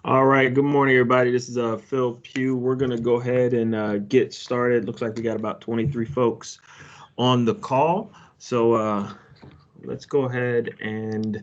All right, good morning, everybody. This is Phil Pugh. We're going to go ahead and get started. Looks like we got about 23 folks on the call. So let's go ahead and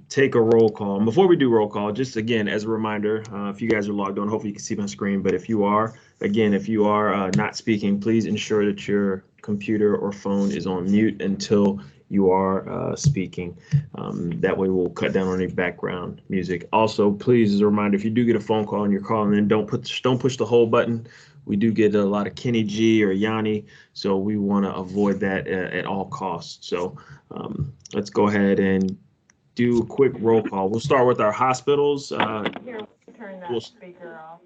take a roll call. And before we do roll call, just again, as a reminder, if you guys are logged on, hopefully you can see my screen. But if you are, again, if you are not speaking, please ensure that your computer or phone is on mute until you are speaking. That way we'll cut down on any background music. Also, please, as a reminder, if you do get a phone call and you're calling in, don't push the hold button. We do get a lot of Kenny G or Yanni, so we want to avoid that at all costs. So let's go ahead and do a quick roll call. We'll start with our hospitals. Here, turn that We'll speaker off.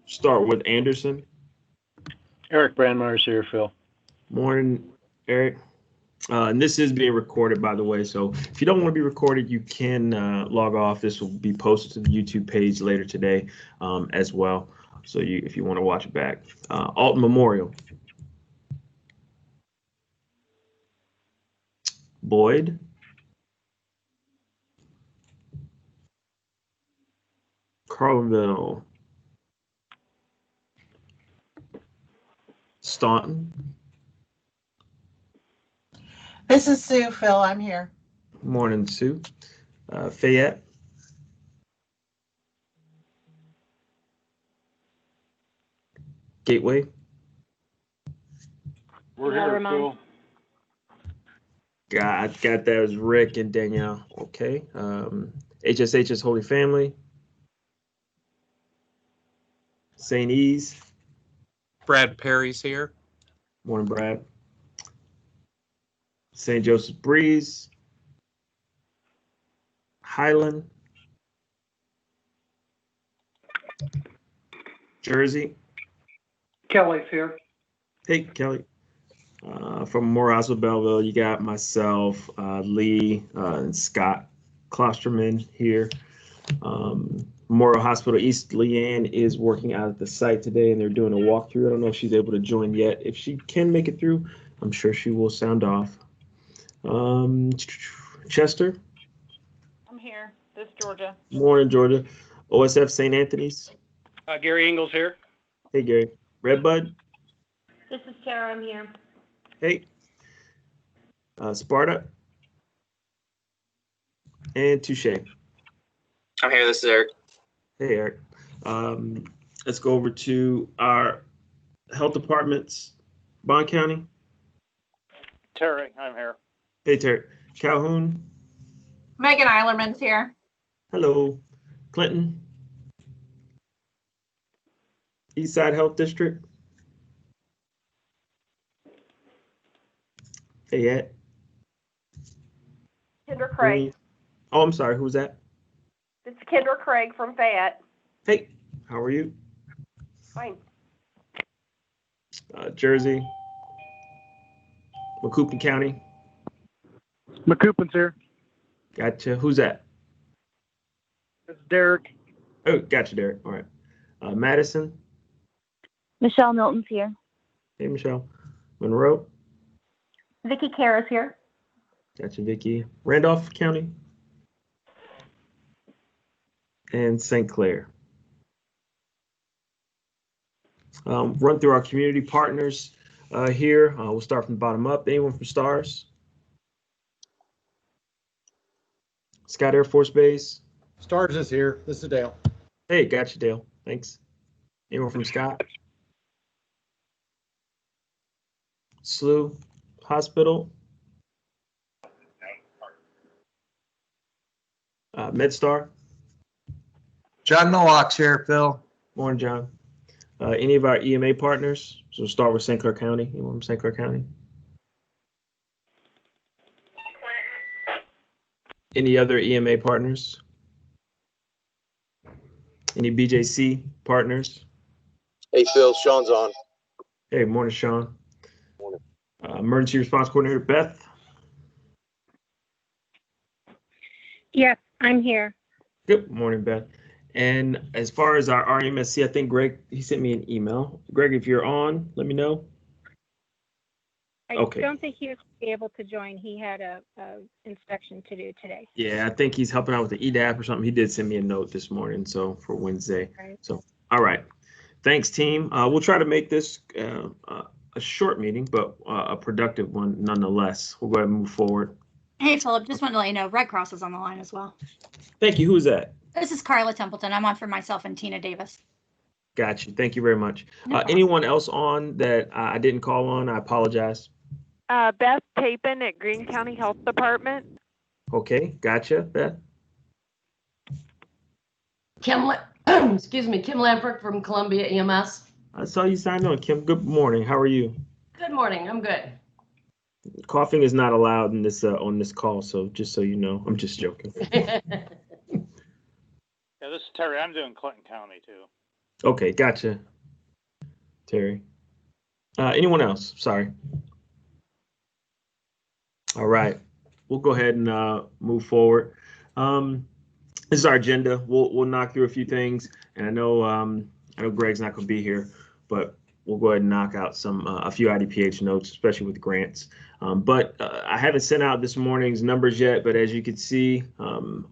start with Anderson. Eric Brandmeyer's here, Phil. Morning, Eric. And this is being recorded, by the way. So if you don't want to be recorded, you can log off. This will be posted to the YouTube page later today as well. So if you want to watch it back. Alton Memorial. Boyd. Carlinville. Staunton. This is Sue, Phil. I'm here. Morning, Sue. Fayette. Gateway. We're here, Phil. Got that was Rick and Danielle. Okay. HSH's Holy Family. St. E's. Brad Perry's here. Morning, Brad. St. Joseph Breeze. Highland. Jersey. Kelly's here. Hey, Kelly. From Morehouse of Belleville, you got myself, Lee, and Scott Klosterman here. Memorial Hospital East, Leanne is working out at the site today, and they're doing a walkthrough. I don't know if she's able to join yet. If she can make it through, I'm sure she will sound off. Chester. I'm here. This is Georgia. Morning, Georgia. OSF St. Anthony's. Gary Ingles here. Hey, Gary. Redbud. This is Tara. I'm here. Hey. Sparta. And Touche. I'm here. This is Eric. Hey, Eric. Let's go over to our health departments. Bond County. Terry, I'm here. Hey, Terry. Calhoun. Megan Eilerman's here. Hello. Clinton. Eastside Health District. Fayette. Kendra Craig. Oh, I'm sorry. Who's that? This is Kendra Craig from Fayette. Hey, how are you? Fine. Jersey. Macoupin County. McCoupin's here. Gotcha. Who's that? This is Derek. Oh, gotcha, Derek. All right. Madison. Michelle Milton's here. Hey, Michelle. Monroe. Vicki Kara's here. Gotcha, Vicki. Randolph County. And St. Clair. Run through our community partners here. We'll start from the bottom up. Anyone from STARS? Scott Air Force Base. STARS is here. This is Dale. Hey, gotcha, Dale. Thanks. Anyone from Scott? SLU Hospital. MedStar. John Nowak's here, Phil. Morning, John. Any of our EMA partners? So we'll start with St. Clair County. Anyone from St. Clair County? Any other EMA partners? Any BJC partners? Hey, Phil. Sean's on. Hey, morning, Sean. Morning. Emergency Response Coordinator, Beth. Yes, I'm here. Good morning, Beth. And as far as our RMSC, I think Greg, he sent me an email. Greg, if you're on, let me know. I Okay. don't think he was able to join. He had a inspection to do today. Yeah, I think he's helping out with the EDAP or something. He did send me a note this morning, so for Wednesday. Right. So, all right. Thanks, team. We'll try to make this a short meeting, but a productive one nonetheless. We'll go ahead and move forward. Hey, Philip, just wanted to let you know Red Cross is on the line as well. Thank you. Who is that? This is Carla Templeton. I'm on for myself and Tina Davis. Got you. Thank you very much. No problem. Anyone else on that I didn't call on? I apologize. Beth Tapin at Greene County Health Department. Okay, gotcha, Beth. Excuse me, Kim Lamprecht from Columbia EMS. I saw you signed on, Kim. Good morning. How are you? Good morning. I'm good. Coughing is not allowed in this on this call, so just so you know, I'm just joking. Yeah, this is Terry. I'm doing Clinton County too. Okay, gotcha, Terry. Anyone else? Sorry. All right, we'll go ahead and move forward. This is our agenda. We'll knock through a few things, and I know Greg's not going to be here, but we'll go ahead and knock out a few IDPH notes, especially with grants. But I haven't sent out this morning's numbers yet, but as you can see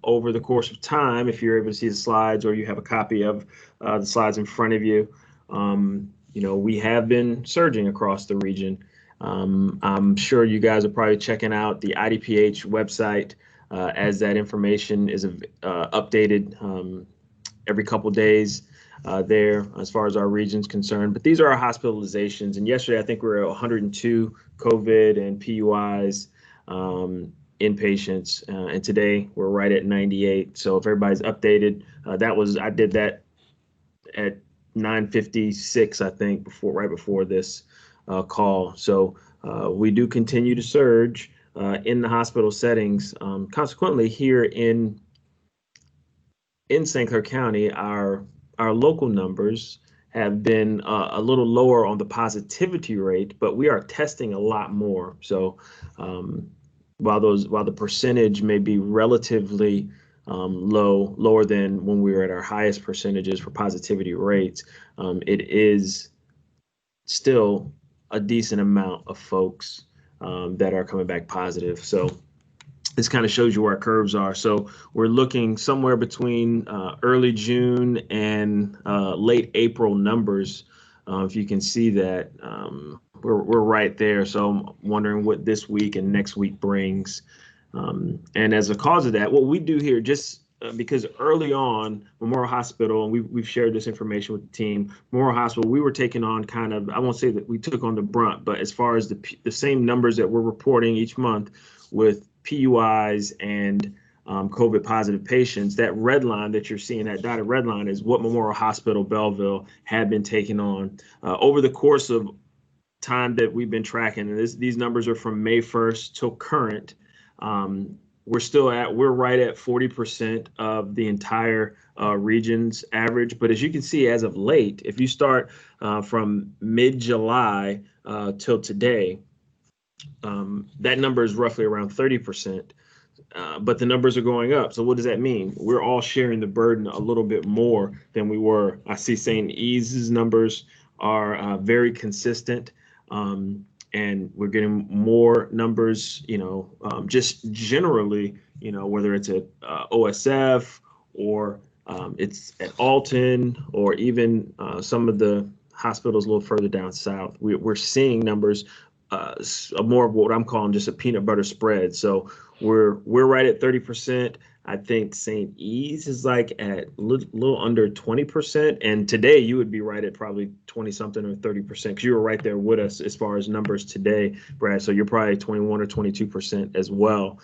over the course of time, if you're able to see the slides or you have a copy of the slides in front of you, we have been surging across the region. I'm sure you guys are probably checking out the IDPH website as that information is updated every couple days there as far as our region's concerned. But these are our hospitalizations. And yesterday, I think we were at 102 COVID and PUIs inpatients. And today we're right at 98. So if everybody's updated, I did that at 9:56, I think, right before this call. So we do continue to surge in the hospital settings. Consequently, here in St. Clair County, our local numbers have been a little lower on the positivity rate, but we are testing a lot more. So while the percentage may be relatively lower than when we were at our highest percentages for positivity rates, it is still a decent amount of folks that are coming back positive. So this kind of shows you where our curves are. So we're looking somewhere between early June and late April numbers. If you can see that, we're right there. So I'm wondering what this week and next week brings. And as a cause of that, what we do here, just because early on, Memorial Hospital, and we've shared this information with the team, Memorial Hospital, we were taking on kind of, I won't say that we took on the brunt, but as far as the same numbers that we're reporting each month with PUIs and COVID positive patients, that red line that you're seeing, that dotted red line, is what Memorial Hospital Belleville had been taking on over the course of time that we've been tracking. And these numbers are from May 1st till current. We're right at 40% of the entire region's average. But as you can see, as of late, if you start from mid-July till today, that number is roughly around 30%. But the numbers are going up. So what does that mean? We're all sharing the burden a little bit more than we were. I see St. E's numbers are very consistent. And we're getting more numbers, just generally, whether it's at OSF or it's at Alton or even some of the hospitals a little further down south. We're seeing numbers more of what I'm calling just a peanut butter spread. So we're right at 30%. I think St. E's is like at a little under 20%. And today you would be right at probably 20 something or 30% because you were right there with us as far as numbers today, Brad. So you're probably 21 or 22% as well.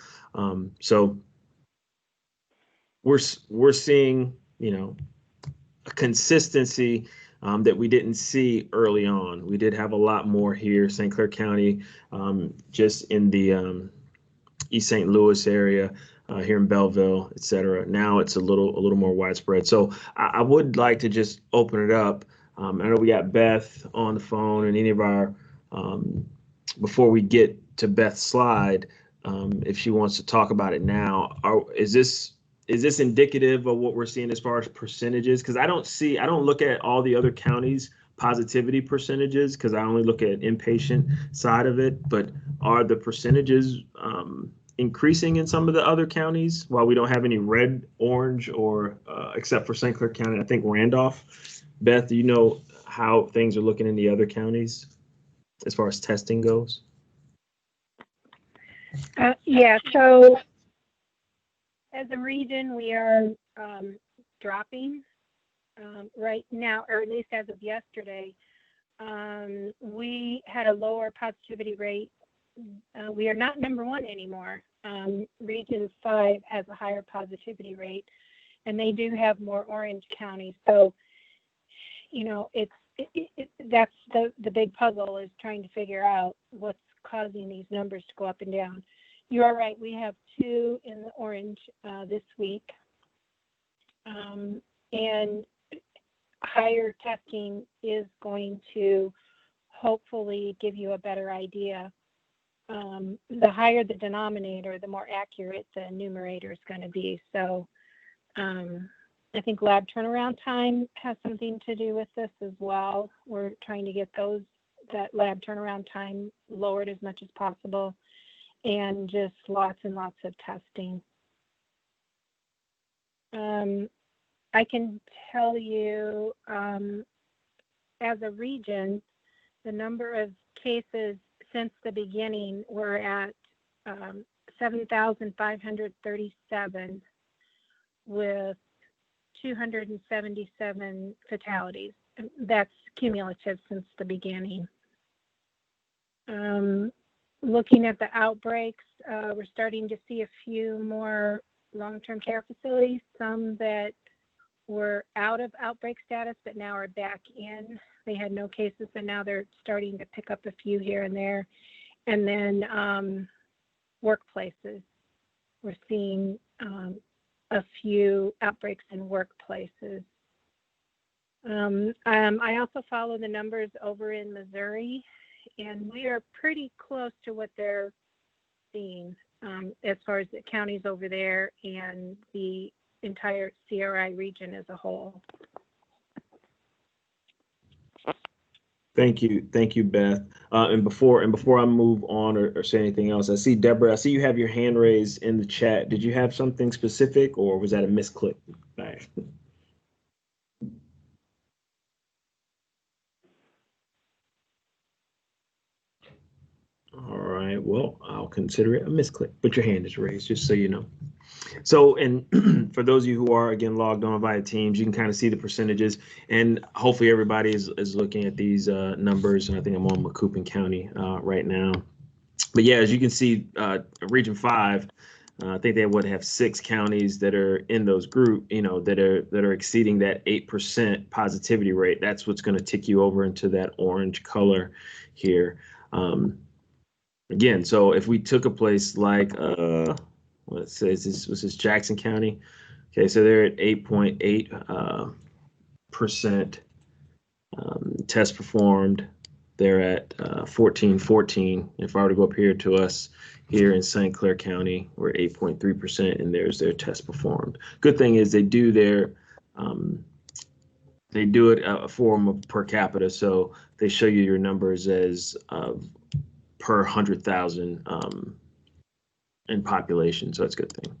So we're seeing, a consistency that we didn't see early on. We did have a lot more here, St. Clair County, just in the East St. Louis area. Here in Belleville, et cetera. Now it's a little more widespread. So I would like to just open it up. I know we got Beth on the phone, and any of our, before we get to Beth's slide, if she wants to talk about it now, is this indicative of what we're seeing as far as percentages? Because I don't look at all the other counties positivity percentages because I only look at inpatient side of it, but are the percentages increasing in some of the other counties while we don't have any red, orange, or except for St. Clair County, I think Randolph. Beth, do you know how things are looking in the other counties as far as testing goes? Yeah, so as a region, we are dropping right now, or at least as of yesterday. We had a lower positivity rate. We are not number one anymore. Region 5 has a higher positivity rate, and they do have more orange counties. So, you know, that's the big puzzle, is trying to figure out what's causing these numbers to go up and down. You are right. We have 2 in the orange this week, and higher testing is going to hopefully give you a better idea. The higher the denominator, the more accurate the numerator is going to be. So I think lab turnaround time has something to do with this as well. We're trying to get that lab turnaround time lowered as much as possible, and just lots and lots of testing. I can tell you, as a region, the number of cases since the beginning were at 7,537 with 277 fatalities. That's cumulative since the beginning. Looking at the outbreaks, we're starting to see a few more long-term care facilities, some that were out of outbreak status but now are back in. They had no cases, but now they're starting to pick up a few here and there. And then workplaces. We're seeing a few outbreaks in workplaces. I also follow the numbers over in Missouri, and we are pretty close to what they're seeing as far as the counties over there and the entire CRI region as a whole. Thank you, Beth. And before I move on or say anything else, I see Deborah. I see you have your hand raised in the chat. Did you have something specific, or was that a misclick? Right. All right. Well, I'll consider it a misclick, but your hand is raised, just so you know. So, and for those of you who are, again, logged on via Teams, you can kind of see the percentages, and hopefully everybody is looking at these numbers. And I think I'm on Macoupin County right now. But yeah, as you can see, Region 5, I think they would have 6 counties that are in those group, that are exceeding that 8% positivity rate. That's what's going to tick you over into that orange color here. Again, so if we took a place like, let's say this was Jackson County. Okay, so they're at 8.8% test performed. They're at 1414. If I were to go up here to us here in St. Clair County, we're 8.3%, and there's their test performed. Good thing is they do it a form of per capita, so they show you your numbers as per 100,000 in population, so that's a good thing.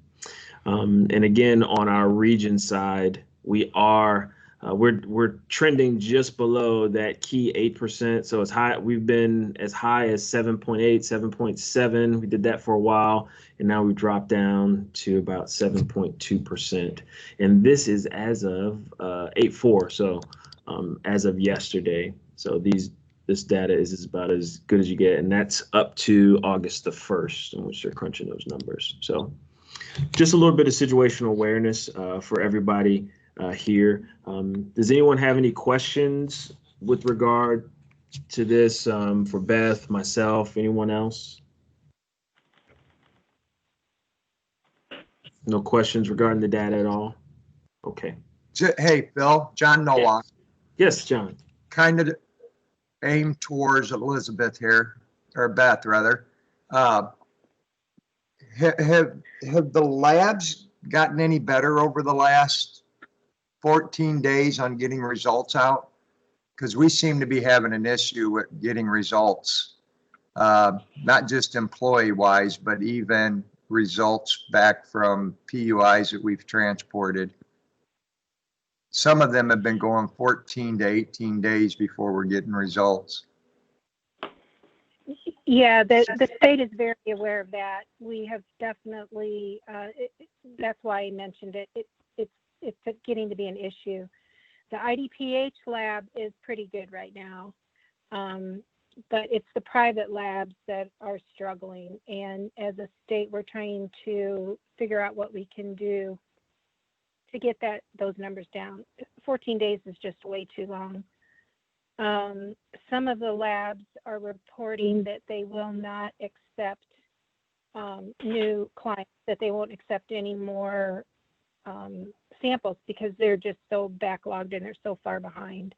And again, on our region side, we are we're trending just below that key 8%. So it's high. We've been as high as 7.8, 7.7. We did that for a while, and now we've dropped down to about 7.2%. And this is as of 8/4. So as of yesterday. So this data is about as good as you get, and that's up to August the 1st, in which they're crunching those numbers. So just a little bit of situational awareness for everybody here. Does anyone have any questions with regard to this for Beth, myself, anyone else? No questions regarding the data at all? Okay. Hey, Phil, John Nowak. Yes, John. Kind of aim towards Elizabeth here, or Beth rather. Have the labs gotten any better over the last 14 days on getting results out? because we seem to be having an issue with getting results, not just employee-wise, but even results back from PUIs that we've transported. Some of them have been going 14 to 18 days before we're getting results. Yeah, the state is very aware of that. We have definitely, that's why I mentioned it. It's getting to be an issue. The IDPH lab is pretty good right now, but it's the private labs that are struggling. And as a state, we're trying to figure out what we can do to get those numbers down. 14 days is just way too long. Some of the labs are reporting that they will not accept new clients, that they won't accept any more samples because they're just so backlogged and they're so far behind.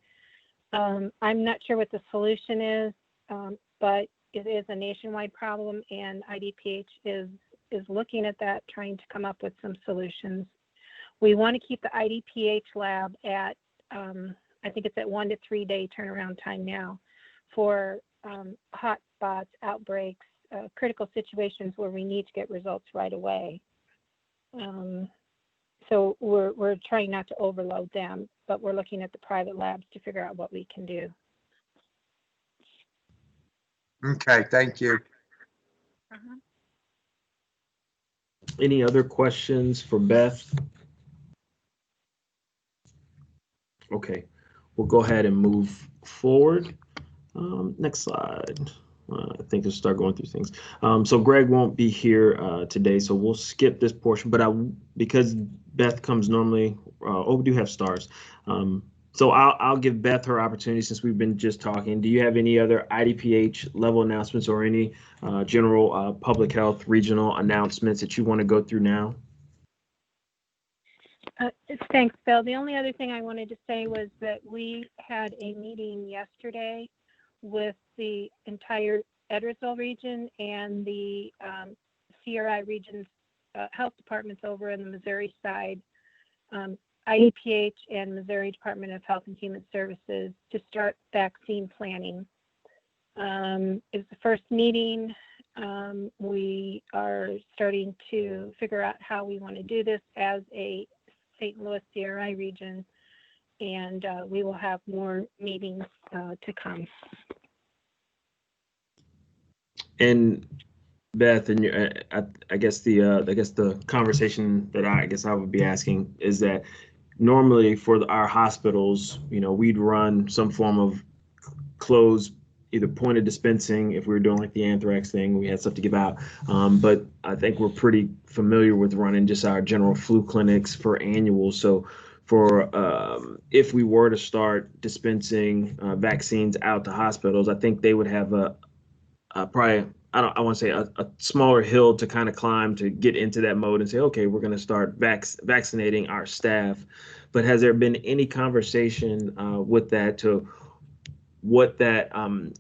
I'm not sure what the solution is, but it is a nationwide problem, and IDPH is looking at that, trying to come up with some solutions. We want to keep the IDPH lab at, I think it's at 1 to 3 day turnaround time now for hot spots, outbreaks, critical situations where we need to get results right away. So we're trying not to overload them, but we're looking at the private labs to figure out what we can do. Okay, thank you. Any other questions for Beth? Okay, we'll go ahead and move forward. Next slide. I think to start going through things. So Greg won't be here today, so we'll skip this portion. But because Beth comes normally, we do have stars. So I'll give Beth her opportunity since we've been just talking. Do you have any other IDPH level announcements or any general public health regional announcements that you want to go through now? Thanks, Bill. The only other thing I wanted to say was that we had a meeting yesterday with the entire Edwardsville region and the CRI region's health departments over in the Missouri side, IDPH and Missouri Department of Health and Human Services, to start vaccine planning. It's the first meeting. We are starting to figure out how we want to do this as a St. Louis CRI region, and we will have more meetings to come. And Beth, and I guess the conversation that I would be asking is that normally for our hospitals, we'd run some form of closed, either point of dispensing if we were doing like the anthrax thing, we had stuff to give out. But I think we're pretty familiar with running just our general flu clinics for annuals. So for if we were to start dispensing vaccines out to hospitals, I think they would have probably, I want to say a smaller hill to kind of climb to get into that mode and say, okay, we're going to start vaccinating our staff. But has there been any conversation with that to what that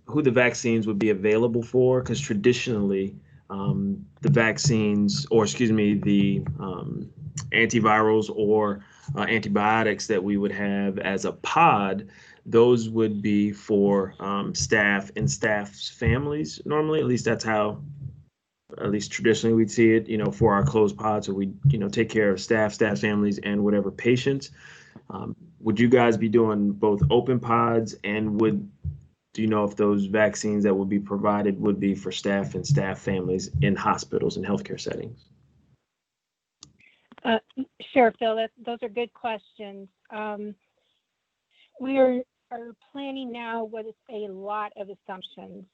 who the vaccines would be available for? Because traditionally the vaccines, or excuse me, the antivirals or antibiotics that we would have as a pod, those would be for staff and staff's families normally. At least that's how, at least traditionally we'd see it, for our closed pods. So we, take care of staff families, and whatever patients. Would you guys be doing both open pods, and do you know if those vaccines that would be provided would be for staff and staff families in hospitals and healthcare settings? Sure, Phil, those are good questions. We are planning now what is a lot of assumptions.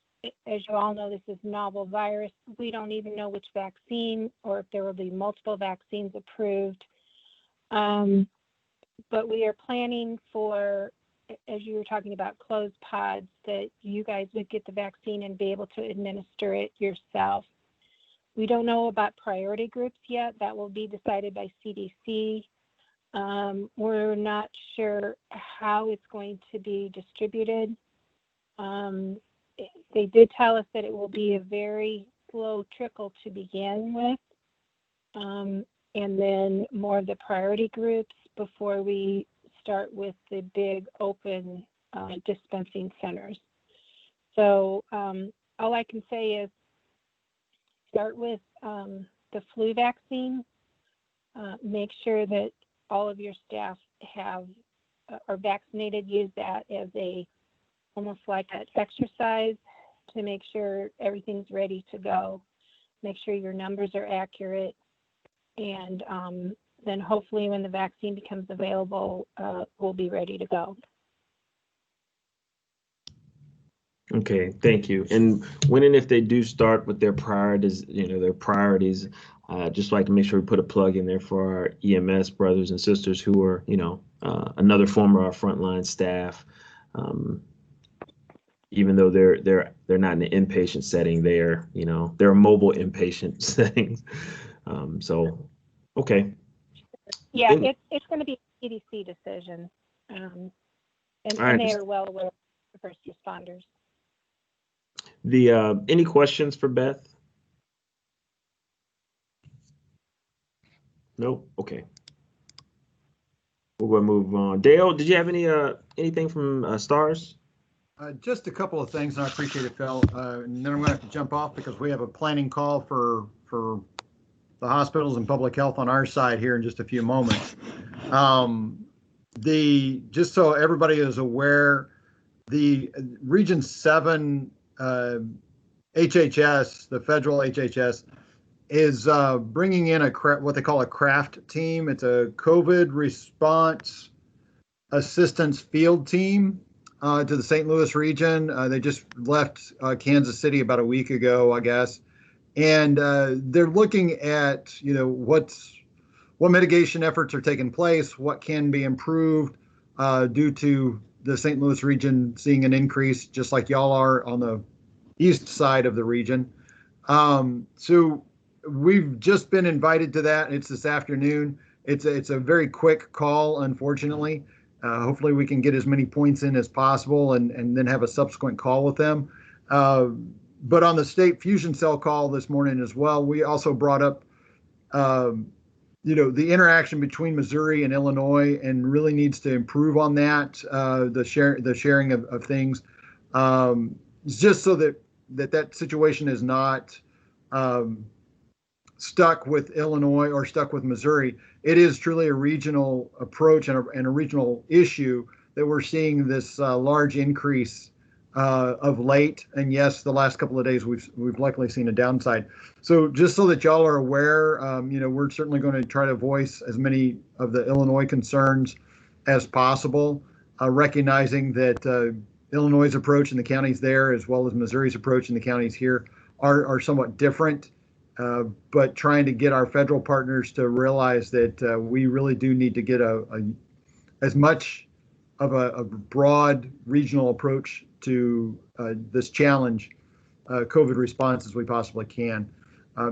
As you all know, this is novel virus. We don't even know which vaccine or if there will be multiple vaccines approved. But we are planning for, as you were talking about, closed pods, that you guys would get the vaccine and be able to administer it yourself. We don't know about priority groups yet. That will be decided by CDC. We're not sure how it's going to be distributed. They did tell us that it will be a very slow trickle to begin with, and then more of the priority groups before we start with the big open dispensing centers. So all I can say is start with the flu vaccine. Make sure that all of your staff are vaccinated. Use that as almost like an exercise to make sure everything's ready to go. Make sure your numbers are accurate, and then hopefully when the vaccine becomes available, we'll be ready to go. Okay, thank you. And when and if they do start with their priorities, just like to make sure we put a plug in there for our EMS brothers and sisters who are, another form of our frontline staff. Even though they're not in an inpatient setting, they're a mobile inpatient settings. Okay. Yeah, it's going to be a CDC decision, and they are well aware of the first responders. Any questions for Beth? Nope. Okay. We're going to move on. Dale, did you have anything from STARS? Just a couple of things, and I appreciate it, Phil. And then I'm going to have to jump off because we have a planning call for the hospitals and public health on our side here in just a few moments. Just so everybody is aware, the Region 7 HHS, the federal HHS, is bringing in what they call a CRAFT team. It's a COVID response assistance field team to the St. Louis region. They just left Kansas City about a week ago, I guess. And they're looking at, what mitigation efforts are taking place, what can be improved due to the St. Louis region seeing an increase, just like y'all are on the east side of the region. So we've just been invited to that. It's this afternoon. It's a very quick call, unfortunately. Hopefully we can get as many points in as possible and then have a subsequent call with them. But on the state fusion cell call this morning as well, we also brought up, the interaction between Missouri and Illinois, and really needs to improve on that, the sharing of things, just so that situation is not stuck with Illinois or stuck with Missouri. It is truly a regional approach and a regional issue that we're seeing this large increase of late. And yes, the last couple of days we've likely seen a downside. So just so that y'all are aware, we're certainly going to try to voice as many of the Illinois concerns as possible, recognizing that Illinois' approach in the counties there, as well as Missouri's approach in the counties here, are somewhat different. But trying to get our federal partners to realize that we really do need to get as much of a broad regional approach to this challenge, COVID response, as we possibly can.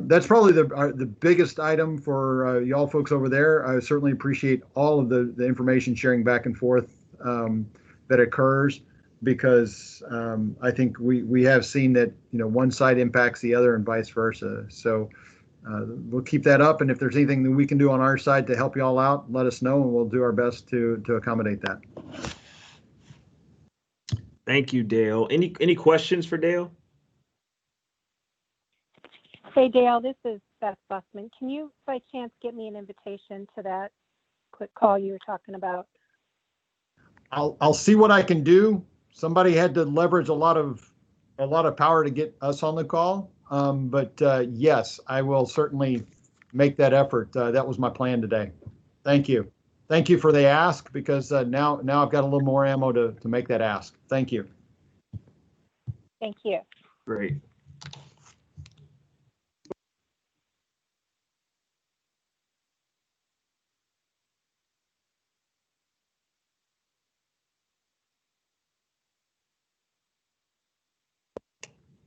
That's probably the biggest item for y'all folks over there. I certainly appreciate all of the information sharing back and forth that occurs, because I think we have seen that one side impacts the other and vice versa. So we'll keep that up, and if there's anything that we can do on our side to help y'all out, let us know, and we'll do our best to accommodate that. Thank you, Dale. Any questions for Dale? Hey, Dale, this is Beth Bussman. Can you, by chance, get me an invitation to that quick call you were talking about? I'll see what I can do. Somebody had to leverage a lot of power to get us on the call. But yes, I will certainly make that effort. That was my plan today. Thank you. Thank you for the ask, because now I've got a little more ammo to make that ask. Thank you. Thank you. Great.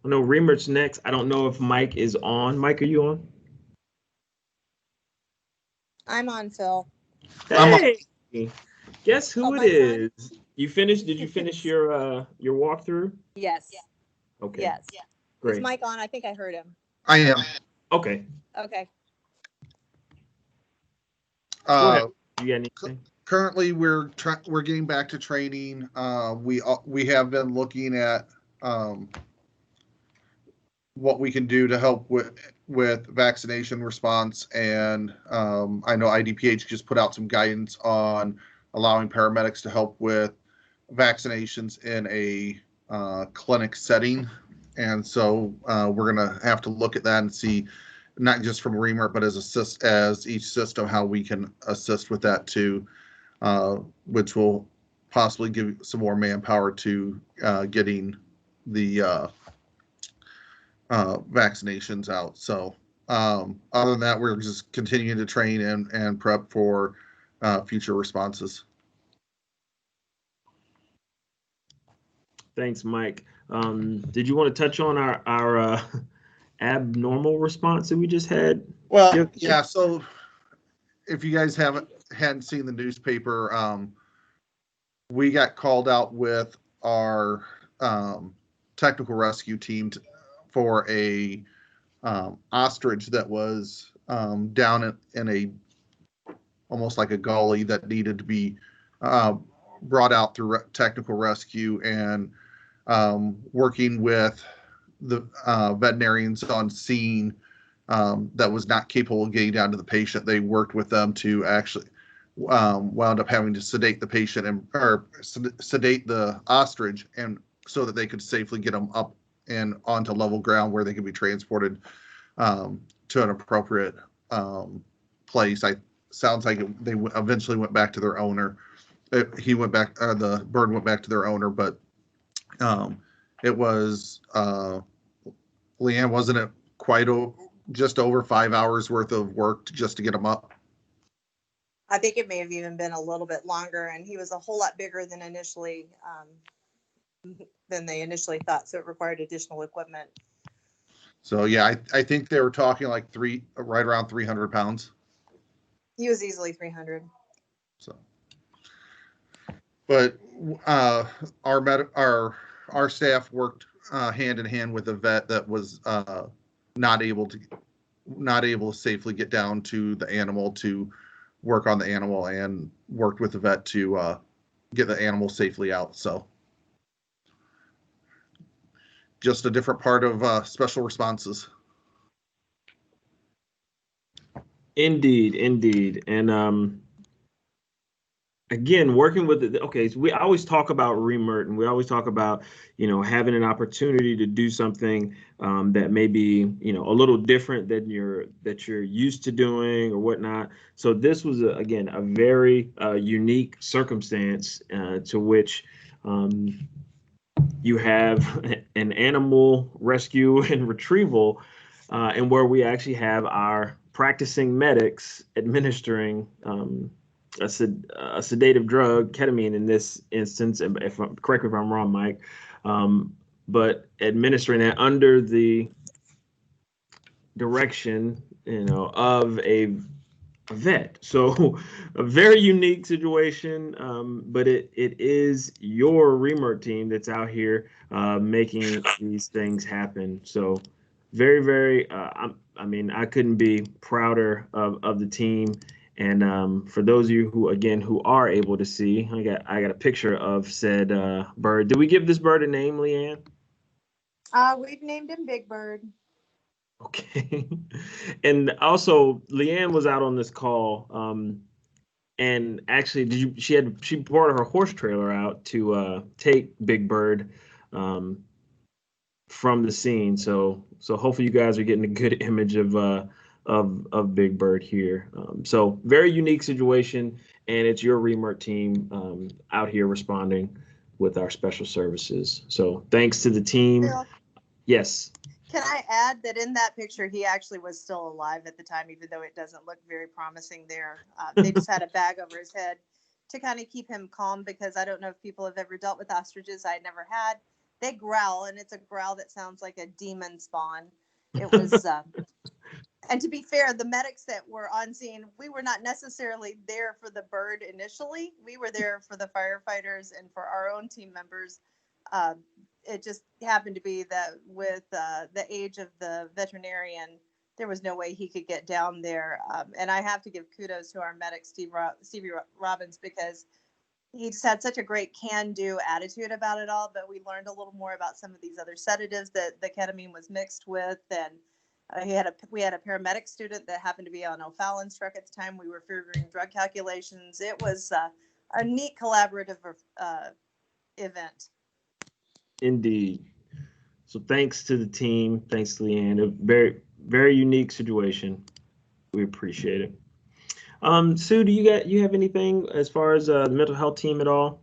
I know Remert's next. I don't know if Mike is on. Mike, are you on? I'm on, Phil. Hey, guess who Oh, it my is? You finished? Did you finish your walkthrough? Yes. Okay. Yes. Great. Is Mike on? I think I heard him. I am. Okay. Okay. Go ahead. You got anything? currently we're getting back to training. We have been looking at what we can do to help with vaccination response, and I know IDPH just put out some guidance on allowing paramedics to help with vaccinations in a clinic setting, and so we're gonna have to look at that and see, not just from REMERT, but as each system, how we can assist with that too, which will possibly give some more manpower to getting the vaccinations out. So other than that, we're just continuing to train and prep for future responses. Thanks, Mike. Did you want to touch on our abnormal response that we just had? Well, yeah. So if you guys hadn't seen the newspaper, we got called out with our technical rescue team for a ostrich that was down in a almost like a gully that needed to be brought out through technical rescue, and working with the veterinarians on scene that was not capable of getting down to the patient. They worked with them to actually wound up having to sedate the patient or sedate the ostrich, and so that they could safely get them up and onto level ground where they could be transported to an appropriate place. Sounds like they eventually went back to their owner. The bird went back to their owner, but it was Leanne, wasn't it quite just over 5 hours worth of work just to get them up? I think it may have even been a little bit longer, and he was a whole lot bigger than they initially thought, so it required additional equipment. So yeah, I think they were talking like right around 300 pounds. He was easily 300. So, but our staff worked hand in hand with a vet that was not able to safely get down to the animal to work on the animal, and worked with the vet to get the animal safely out. So just a different part of special responses. Indeed. And again, working with so we always talk about REMERT, and we always talk about, having an opportunity to do something that may be, a little different than you're used to doing or whatnot. So this was again a very unique circumstance to which you have an animal rescue and retrieval, and where we actually have our practicing medics administering a sedative drug, ketamine in this instance, correct me if I'm wrong, Mike, but administering it under the direction, of a vet. So a very unique situation, but it is your REMERT team that's out here making these things happen. So very, very, I couldn't be prouder of the team. And for those of you who are able to see, I got a picture of said bird. Did we give this bird a name, Leanne? We've named him Big Bird. Okay. And also, Leanne was out on this call, and actually, she brought her horse trailer out to take Big Bird from the scene. So hopefully you guys are getting a good image of Big Bird here. So very unique situation, and it's your REMERT team out here responding with our special services. So thanks to the team. Bill, yes. Can I add that in that picture, he actually was still alive at the time, even though it doesn't look very promising there. They just had a bag over his head to kind of keep him calm, because I don't know if people have ever dealt with ostriches. I never had. They growl, and it's a growl that sounds like a demon spawn. It was, and to be fair, the medics that were on scene, we were not necessarily there for the bird initially. We were there for the firefighters and for our own team members. It just happened to be that with the age of the veterinarian, there was no way he could get down there. And I have to give kudos to our medic, Stevie Robbins, because he just had such a great can-do attitude about it all. But we learned a little more about some of these other sedatives that the ketamine was mixed with, and we had a paramedic student that happened to be on O'Fallon's truck at the time. We were figuring drug calculations. It was a neat collaborative event. Indeed. So thanks to the team. Thanks to Leanne. A very, very unique situation. We appreciate it. Sue, do you have anything as far as the mental health team at all?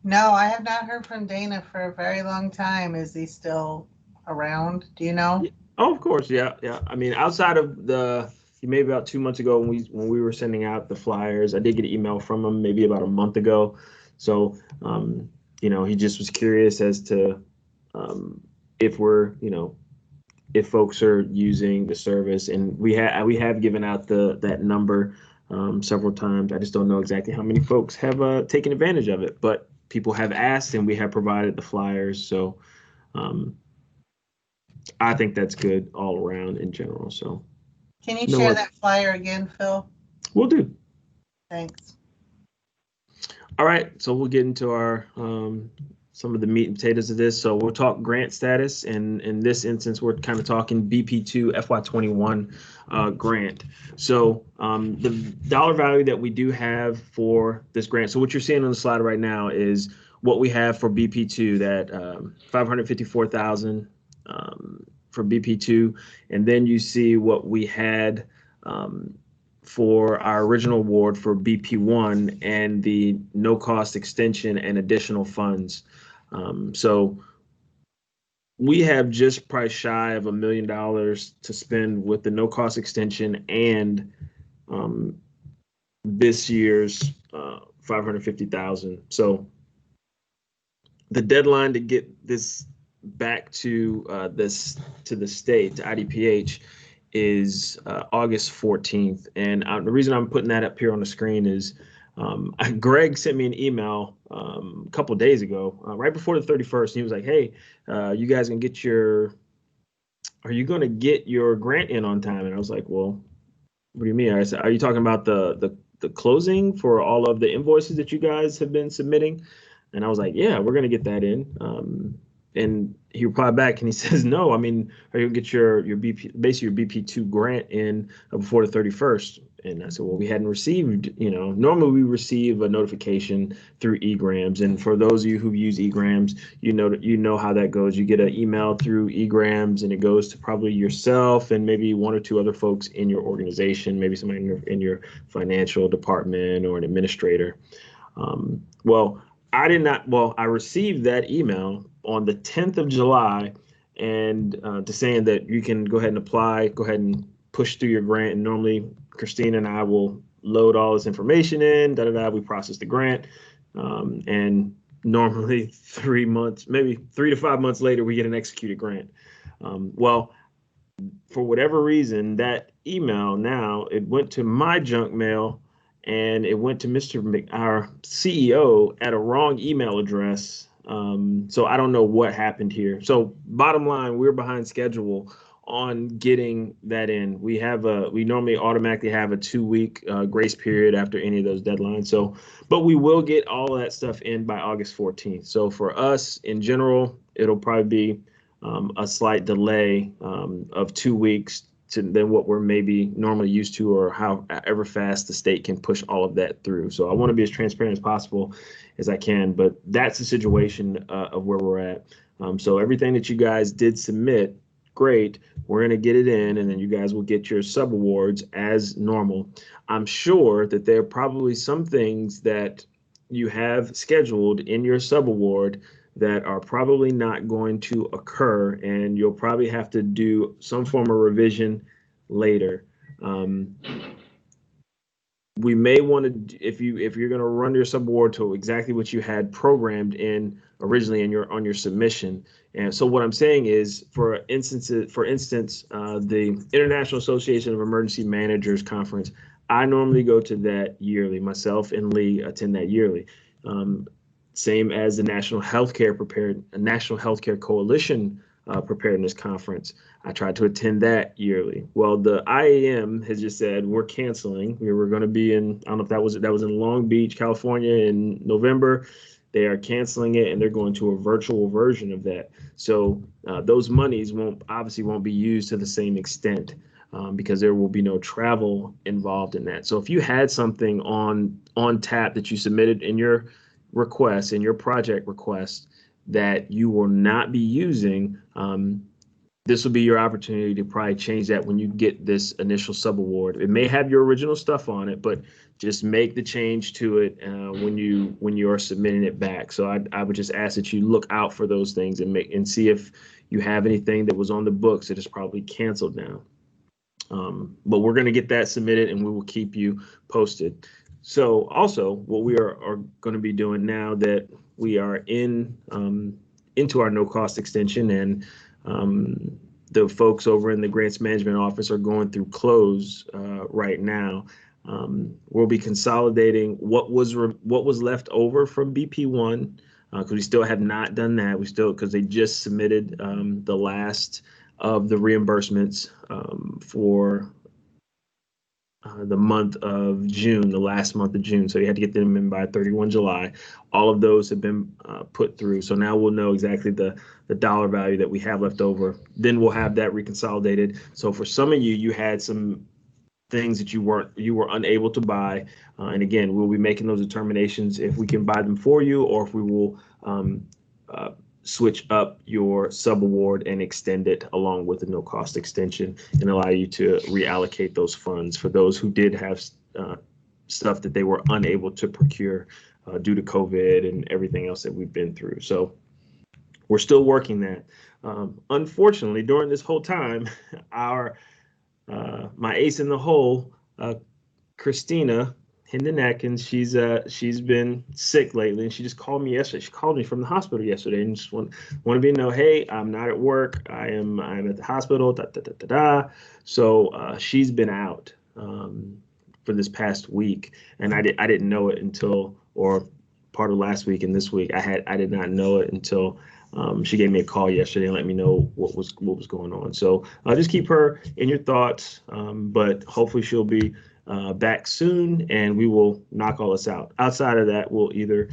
No, I have not heard from Dana for a very long time. Is he still around? Do you know? Oh, of course. Yeah. I mean, outside of maybe about 2 months ago when we were sending out the flyers, I did get an email from him maybe about a month ago. So, he just was curious as to if folks are using the service, and we have given out that number several times. I just don't know exactly how many folks have taken advantage of it, but people have asked, and we have provided the flyers. So I think that's good all around in general. So can you share that flyer again, Phil? Will do. Thanks. All right, so we'll get into our some of the meat and potatoes of this. So we'll talk grant status, and in this instance, we're kind of talking BP2 FY21 grant. So the dollar value that we do have for this grant. So what you're seeing on the slide right now is what we have for BP2, that $554,000 for BP2, and then you see what we had for our original award for BP1 and the no cost extension and additional funds. So we have just probably shy of $1 million to spend with the no cost extension and this year's $550,000. So the deadline to get this back to the state, to IDPH, is August 14th. And the reason I'm putting that up here on the screen is Greg sent me an email a couple of days ago, right before the 31st. And he was like, hey, you guys are you going to get your grant in on time? And I was like, well, what do you mean? I said, are you talking about the closing for all of the invoices that you guys have been submitting? And I was like, yeah, we're going to get that in. And he replied back and he says, no, I mean, are you going to get your BP2 grant in before the 31st? And I said, well, we hadn't received, normally we receive a notification through eGrams. And for those of you who use eGrams, you know how that goes. You get an email through eGrams and it goes to probably yourself and maybe one or two other folks in your organization, maybe somebody in your financial department or an administrator. I received that email on the 10th of July and to saying that you can go ahead and apply, go ahead and push through your grant. And normally Christina and I will load all this information in, we process the grant. And normally 3 months, maybe 3 to 5 months later, we get an executed grant. Well, for whatever reason, that email now, it went to my junk mail and it went to our CEO at a wrong email address. So I don't know what happened here. So bottom line, we're behind schedule on getting that in. We normally automatically have a 2-week grace period after any of those deadlines. So, but we will get all of that stuff in by August 14th. So for us in general, it'll probably be a slight delay of 2 weeks than what we're maybe normally used to, or however fast the state can push all of that through. So I want to be as transparent as possible as I can, but that's the situation of where we're at. So everything that you guys did submit, great, we're going to get it in, and then you guys will get your subawards as normal. I'm sure that there are probably some things that you have scheduled in your subaward that are probably not going to occur, and you'll probably have to do some form of revision later. We may want to, if you're going to run your subaward to exactly what you had programmed in originally on your submission. And so what I'm saying is, for instance, the International Association of Emergency Managers Conference, I normally go to that yearly. Myself and Lee attend that yearly. Same as the National Healthcare Coalition preparedness conference. I tried to attend that yearly. Well, the IAM has just said we're canceling. We were going to be in, I don't know if that was in Long Beach, California in November. They are canceling it and they're going to a virtual version of that. So those monies obviously won't be used to the same extent because there will be no travel involved in that. So if you had something on tap that you submitted in your request, in your project request, that you will not be using, this will be your opportunity to probably change that when you get this initial subaward. It may have your original stuff on it, but just make the change to it when you are submitting it back. So I would just ask that you look out for those things and see if you have anything that was on the books that is probably canceled now. But we're going to get that submitted and we will keep you posted. So also what we are going to be doing now that we are into our no cost extension and the folks over in the grants management office are going through close right now. We'll be consolidating what was left over from BP1 because we still have not done that. Because they just submitted the last of the reimbursements for the month of June, the last month of June. So you had to get them in by 31 July. All of those have been put through. So now we'll know exactly the dollar value that we have left over. Then we'll have that reconsolidated. So for some of you, you had some things that you were unable to buy. And again, we'll be making those determinations if we can buy them for you or if we will switch up your subaward and extend it along with the no cost extension and allow you to reallocate those funds for those who did have stuff that they were unable to procure due to COVID and everything else that we've been through. So we're still working that. Unfortunately, during this whole time, my ace in the hole, Christina Hendon Atkins, she's been sick lately, and she just called me yesterday. She called me from the hospital yesterday and just wanted me to know, hey, I'm not at work. I'm at the hospital. So she's been out for this past week, and I didn't know it until, or part of last week and this week. I did not know it until she gave me a call yesterday and let me know what was going on. So just keep her in your thoughts, but hopefully she'll be back soon and we will knock all this out. Outside of that, we'll either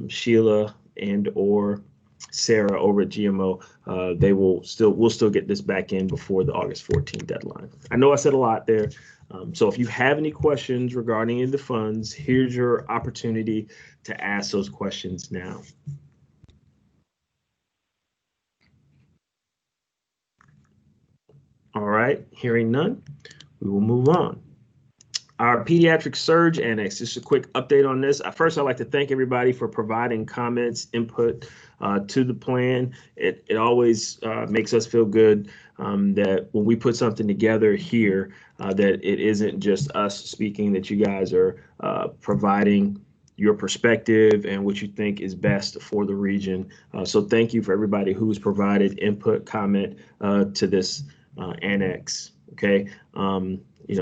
Sheila and or Sarah over at GMO, we'll still get this back in before the August 14th deadline. I know I said a lot there. So if you have any questions regarding the funds, here's your opportunity to ask those questions now. All right, hearing none, we will move on. Our pediatric surge annex, just a quick update on this. First, I'd like to thank everybody for providing comments, input to the plan. It always makes us feel good that when we put something together here, that it isn't just us speaking, that you guys are providing your perspective and what you think is best for the region. So thank you for everybody who's provided input, comment to this annex. Okay.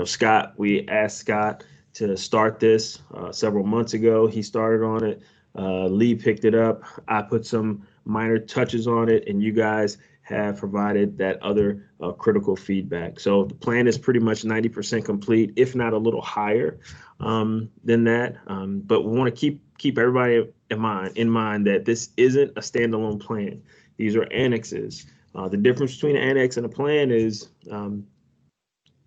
Scott, we asked Scott to start this several months ago. He started on it. Lee picked it up. I put some minor touches on it, and you guys have provided that other critical feedback. So the plan is pretty much 90% complete, if not a little higher than that. But we want to keep everybody in mind that this isn't a standalone plan. These are annexes. The difference between an annex and a plan is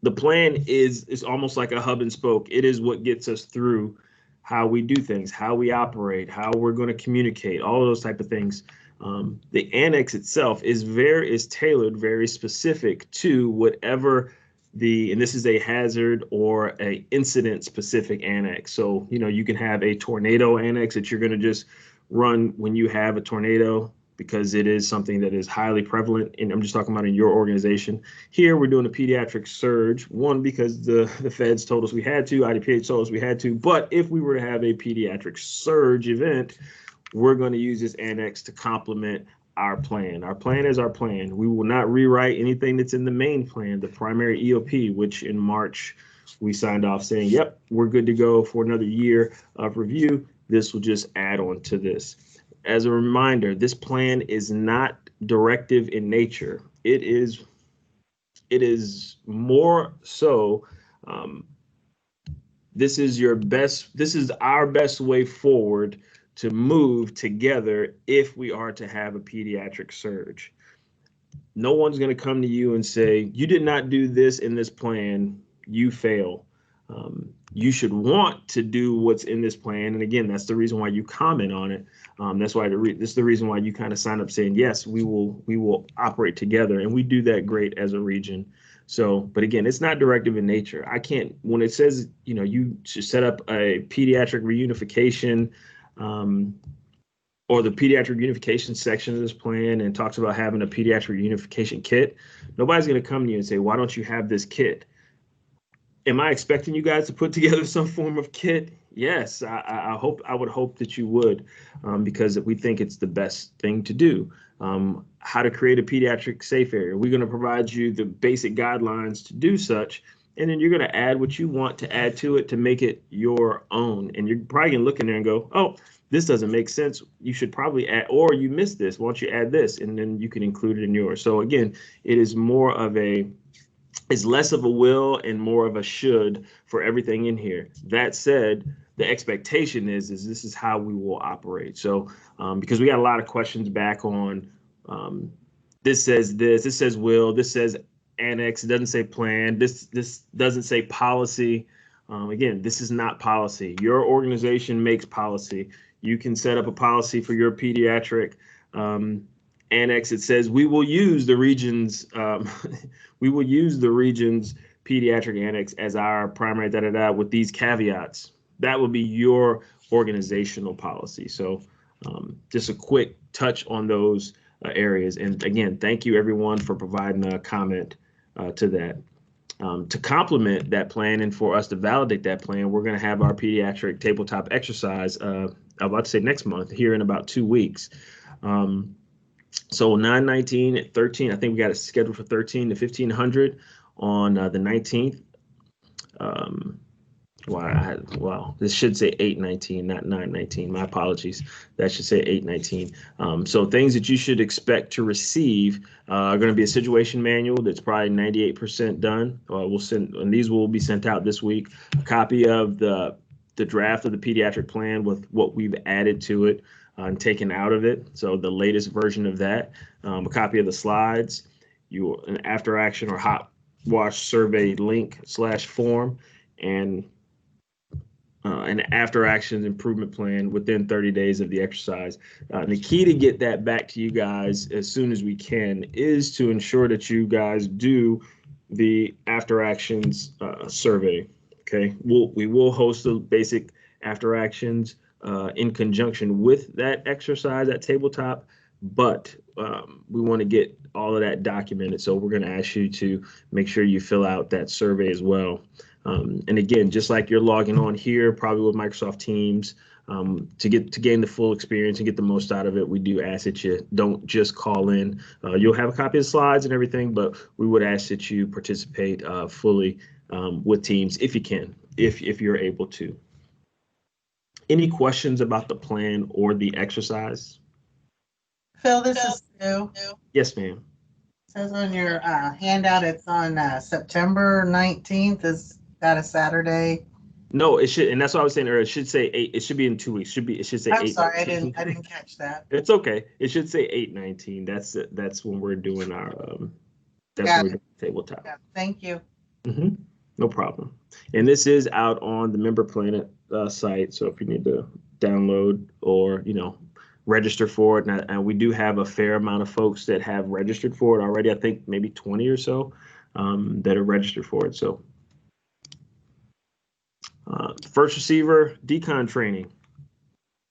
the plan is almost like a hub and spoke. It is what gets us through how we do things, how we operate, how we're going to communicate, all of those type of things. The annex itself is tailored very specific to whatever and this is a hazard or a incident specific annex. So, you can have a tornado annex that you're going to just run when you have a tornado, because it is something that is highly prevalent. And I'm just talking about in your organization. Here, we're doing a pediatric surge, one, because the feds told us we had to, IDPH told us we had to, but if we were to have a pediatric surge event, we're going to use this annex to complement our plan. Our plan is our plan. We will not rewrite anything that's in the main plan, the primary EOP, which in March, we signed off saying, yep, we're good to go for another year of review. This will just add on to this. As a reminder, this plan is not directive in nature. It is more so, this is our best way forward to move together if we are to have a pediatric surge. No one's going to come to you and say, you did not do this in this plan, you fail. You should want to do what's in this plan. And again, that's the reason why you comment on it. That's why this is the reason why you kind of sign up saying, yes, we will operate together. And we do that great as a region. So, but again, it's not directive in nature. I can't, when it says, you should set up a pediatric reunification, or the pediatric reunification section of this plan and talks about having a pediatric reunification kit, nobody's going to come to you and say, why don't you have this kit? Am I expecting you guys to put together some form of kit? Yes, I would hope that you would, because we think it's the best thing to do. How to create a pediatric safe area. We're going to provide you the basic guidelines to do such, and then you're going to add what you want to add to it to make it your own. And you're probably going to look in there and go, oh, this doesn't make sense. You should probably add, or you missed this. Why don't you add this? And then you can include it in yours. So again, it is more of it's less of a will and more of a should for everything in here. That said, the expectation is this is how we will operate. So because we got a lot of questions back on this says this says will, this says annex, it doesn't say plan, this doesn't say policy. Again, this is not policy. Your organization makes policy. You can set up a policy for your pediatric annex. It says we will use the region's pediatric annex as our primary with these caveats. That would be your organizational policy. So just a quick touch on those areas. And again, thank you everyone for providing a comment to that. To complement that plan and for us to validate that plan, we're going to have our pediatric tabletop exercise, I'm about to say next month, here in about 2 weeks. So 9/19 at 13, I think we got it scheduled for 13 to 1500 on the 19th. Wow, this should say 8/19, not 9/19. My apologies. That should say 8/19. So things that you should expect to receive are going to be a situation manual that's probably 98% done. We'll send, and these will be sent out this week. A copy of the draft of the pediatric plan with what we've added to it and taken out of it. So the latest version of that. A copy of the slides, an after action or hot wash survey link / form, and an after action improvement plan within 30 days of the exercise. The key to get that back to you guys as soon as we can is to ensure that you guys do the after actions survey. Okay, we will host the basic after actions in conjunction with that exercise at tabletop, but we want to get all of that documented. So we're going to ask you to make sure you fill out that survey as well. And again, just like you're logging on here, probably with Microsoft Teams, to gain the full experience and get the most out of it, we do ask that you don't just call in. You'll have a copy of the slides and everything, but we would ask that you participate fully with Teams if you can, if you're able to. Any questions about the plan or the exercise? Phil, this is Sue. Yes, ma'am. It says on your handout it's on September 19th. Is that a Saturday? No, it should, and that's what I was saying earlier. It should say 8. It should be in 2 weeks. It should say 8. I'm sorry, I didn't catch that. It's okay. It should say 8/19. That's when we're doing our when we're doing tabletop. Yeah, thank you. No problem. And this is out on the Member Planet site. So if you need to download or register for it, and we do have a fair amount of folks that have registered for it already. I think maybe 20 or so that are registered for it. So first receiver decon training.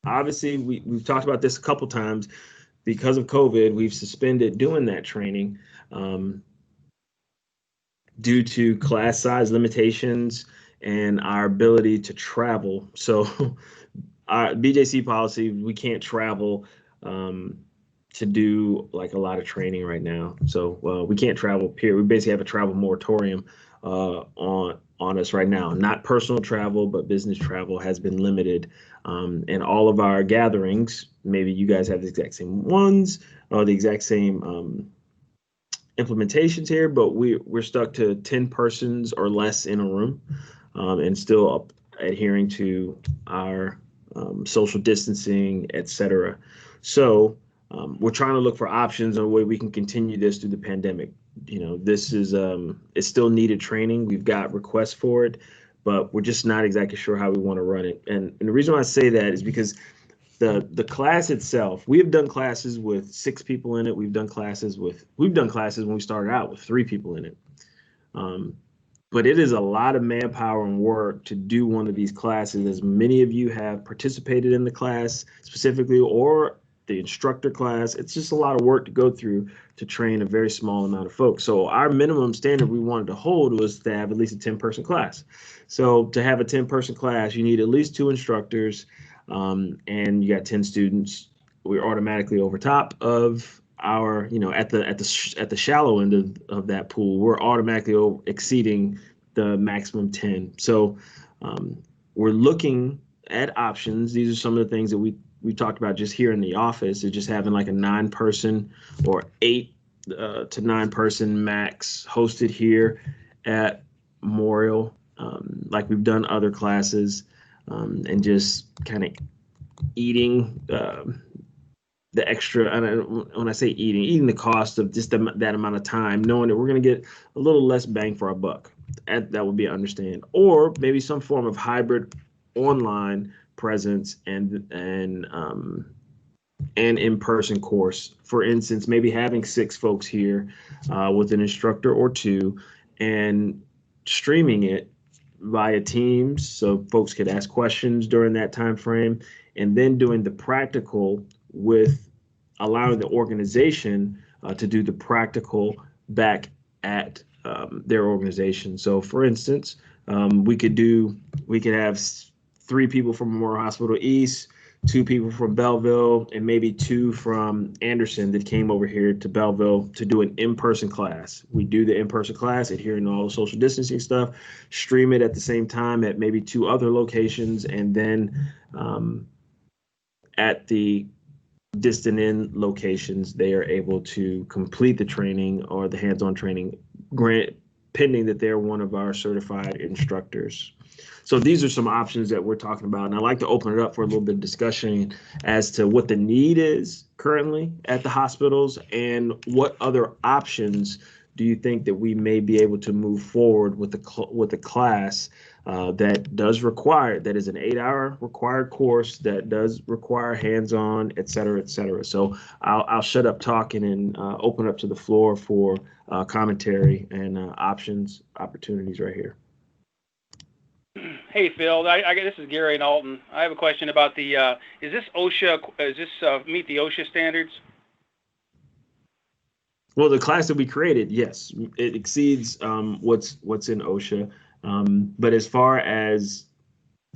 Obviously, we've talked about this a couple times. Because of COVID, we've suspended doing that training due to class size limitations and our ability to travel. So our BJC policy, we can't travel to do like a lot of training right now. So we can't travel, period. We basically have a travel moratorium on on us right now. Not personal travel, but business travel has been limited. And all of our gatherings, maybe you guys have the exact same ones or the exact same implementations here, but we're stuck to 10 persons or less in a room, and still adhering to our social distancing, etc. So we're trying to look for options on a way we can continue this through the pandemic. You know, this is it's still needed training. We've got requests for it, but we're just not exactly sure how we want to run it. And the reason why I say that is because the class itself, we have done classes with 6 people in it. We've done classes when we started out with 3 people in it. But it is a lot of manpower and work to do one of these classes, as many of you have participated in the class specifically or the instructor class. It's just a lot of work to go through to train a very small amount of folks. So our minimum standard we wanted to hold was to have at least a 10-person class. So to have a 10-person class, you need at least 2 instructors, and you got 10 students. We're automatically over top of our, you know, at the shallow end of that pool, we're automatically exceeding the maximum 10. So we're looking at options. These are some of the things that we talked about just here in the office, is just having like a 9-person or 8 to 9-person max hosted here at Memorial, like we've done other classes, and just kind of eating the extra, when I say eating the cost of just that amount of time, knowing that we're going to get a little less bang for our buck. That would be understand. Or maybe some form of hybrid online presence and in-person course. For instance, maybe having 6 folks here with an instructor or 2 and streaming it via Teams so folks could ask questions during that time frame, and then doing the practical with allowing the organization to do the practical back at their organization. So for instance, we could have 3 people from Memorial Hospital East, 2 people from Belleville, and maybe 2 from Anderson that came over here to Belleville to do an in-person class. We do the in-person class, adhering to all the social distancing stuff, stream it at the same time at maybe 2 other locations, and then at the distant in locations, they are able to complete the training or the hands-on training, pending that they're one of our certified instructors. So these are some options that we're talking about, and I'd like to open it up for a little bit of discussion as to what the need is currently at the hospitals and what other options do you think that we may be able to move forward with the class that is an 8-hour required course that does require hands-on, et cetera, et cetera. So I'll shut up talking and open up to the floor for commentary and opportunities right here. Hey, Phil, this is Gary in Alton. I have a question about the, is this meet the OSHA standards? Well, the class that we created, yes, it exceeds what's in OSHA. But as far as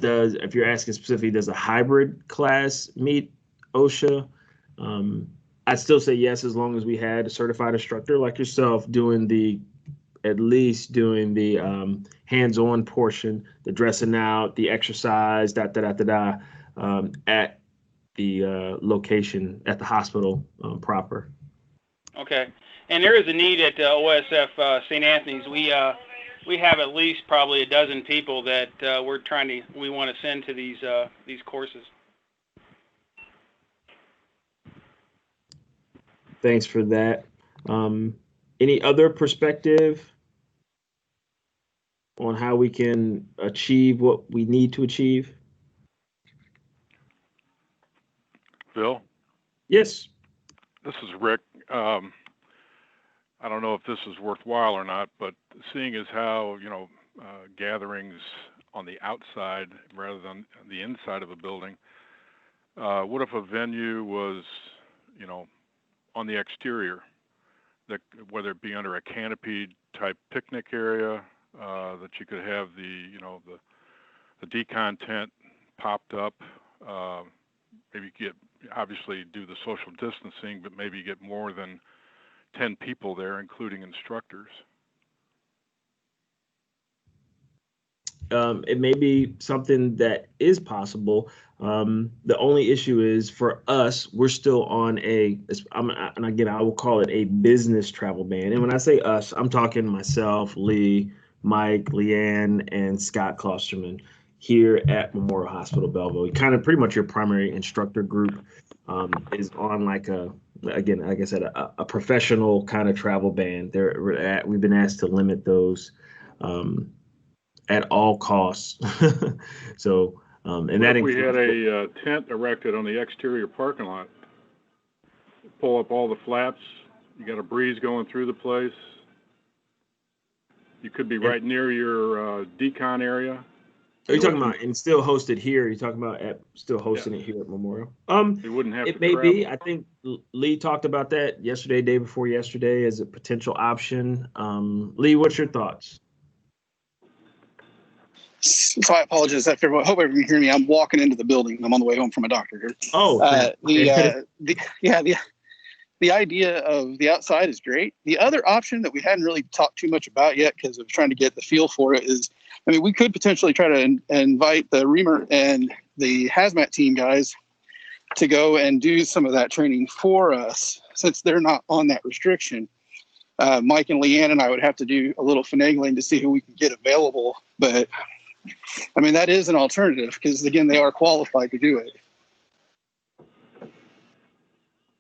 if you're asking specifically, does a hybrid class meet OSHA? I'd still say yes, as long as we had a certified instructor like yourself at least doing the hands-on portion, the dressing out, the exercise, at the location, at the hospital proper. Okay. And there is a need at OSF St. Anthony's. We have at least probably a dozen people that we want to send to these courses. Thanks for that. Any other perspective on how we can achieve what we need to achieve? Bill? Yes. This is Rick. I don't know if this is worthwhile or not, but seeing as how, gatherings on the outside rather than the inside of a building, what if a venue was, on the exterior, whether it be under a canopy type picnic area, that you could have the decon tent popped up, maybe obviously do the social distancing, but maybe get more than 10 people there, including instructors. it may be something that is possible. The only issue is for us, we're still on and again, I will call it a business travel ban. And when I say us, I'm talking myself, Lee, Mike, Leanne, and Scott Klosterman here at Memorial Hospital Belleville. Kind of pretty much your primary instructor group is on again, like I said, a professional kind of travel ban. We've been asked to limit those at all costs. So, and that we had a tent erected on the exterior parking lot. Pull up all the flaps. You got a breeze going through the place. You could be right near your decon area. Are you talking about and still hosted here? Are you talking about still hosting it here at Memorial? You wouldn't have it may be. I think Lee talked about that yesterday, day before yesterday, as a potential option. Lee, what's your thoughts? So I apologize. Hope everyone can hear me. I'm walking into the building. I'm on the way home from a doctor here. Oh, the idea of the outside is great. The other option that we hadn't really talked too much about yet because of trying to get the feel for it is, I mean, we could potentially try to invite the Reamer and the hazmat team guys to go and do some of that training for us since they're not on that restriction. Mike and Leanne and I would have to do a little finagling to see who we can get available. But I mean, that is an alternative because, again, they are qualified to do it.